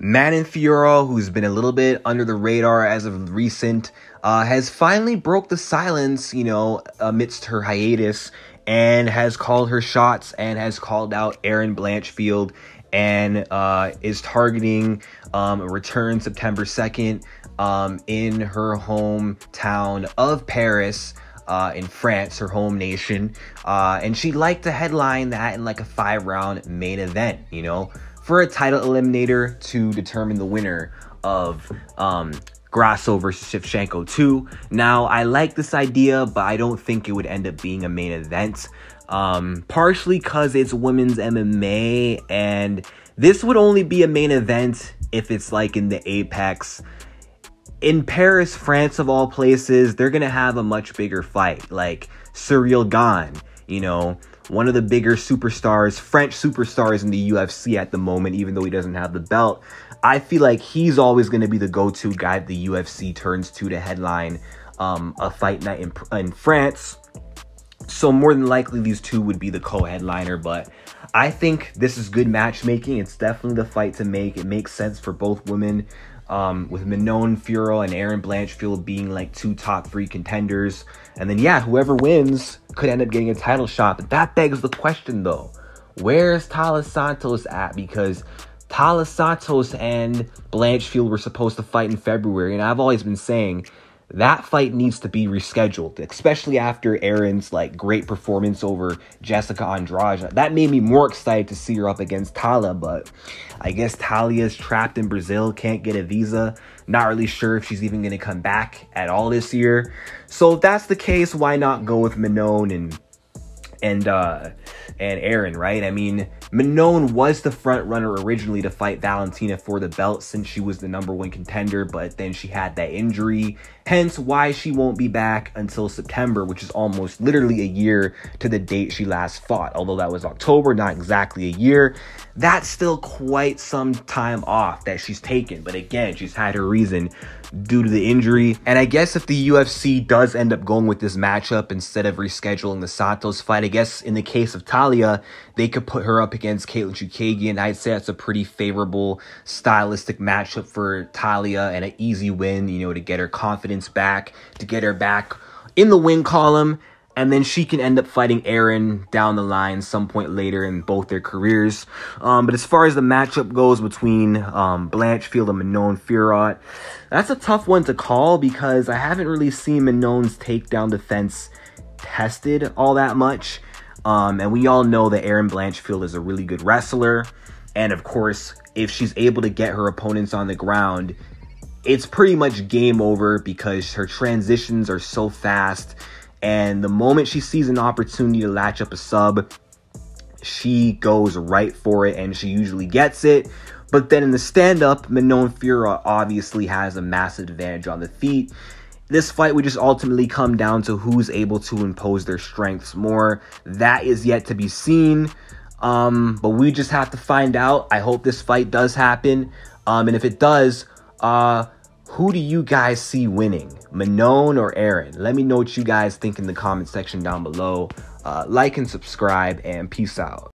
Manon Fiorot, who's been a little bit under the radar as of recent, has finally broke the silence, amidst her hiatus, and has called her shots and has called out Erin Blanchfield and is targeting a return September 2nd in her hometown of Paris, in France, her home nation. And she'd like to headline that in like a 5-round main event, for a title eliminator to determine the winner of Grasso versus Shevchenko 2. Now, I like this idea, but I don't think it would end up being a main event. Partially because it's women's MMA, and this would only be a main event if it's like in the Apex. In Paris, France of all places, they're going to have a much bigger fight, like Cyril Gane, one of the bigger superstars, French superstars in the UFC at the moment, even though he doesn't have the belt. I feel like he's always going to be the go-to guy the UFC turns to headline a fight night in France. So more than likely, these two would be the co-headliner, but I think this is good matchmaking. It's definitely the fight to make. It makes sense for both women. With Manon Fiorot and Erin Blanchfield being like 2 top 3 contenders. And then, yeah, whoever wins could end up getting a title shot. But that begs the question, though. Where's Taila Santos at? Because Taila Santos and Blanchfield were supposed to fight in February. And I've always been saying that fight needs to be rescheduled, especially after Erin's great performance over Jessica Andrade. That made me more excited to see her up against Taila, but I guess Talia's trapped in Brazil, can't get a visa. Not really sure if she's even going to come back at all this year. So if that's the case, why not go with Manon and Erin, right? I mean, Manon was the front runner originally to fight Valentina for the belt since she was the #1 contender, but then she had that injury, hence why she won't be back until September, which is almost literally a year to the date she last fought. Although that was October, not exactly a year. That's still quite some time off that she's taken, but again, she's had her reason due to the injury. And I guess if the UFC does end up going with this matchup instead of rescheduling the Santos fight, I guess in the case of Taila, they could put her up against Caitlin Chookagian. I'd say that's a pretty favorable stylistic matchup for Taila and an easy win, to get her confidence back, to get her back in the win column. And then she can end up fighting Erin down the line some point later in both their careers. But as far as the matchup goes between Blanchfield and Manon Fiorot, that's a tough one to call because I haven't really seen Manon's takedown defense tested all that much. And we all know that Erin Blanchfield is a really good wrestler. And of course, if she's able to get her opponents on the ground, it's pretty much game over because her transitions are so fast. And the moment she sees an opportunity to latch up a sub, she goes right for it, and she usually gets it. But then in the stand-up, Manon Fiorot obviously has a massive advantage on the feet. This fight would just ultimately come down to who's able to impose their strengths more. That is yet to be seen, but we just have to find out. I hope this fight does happen, and if it does, who do you guys see winning, Manon or Erin? Let me know what you guys think in the comment section down below. Like and subscribe, and peace out.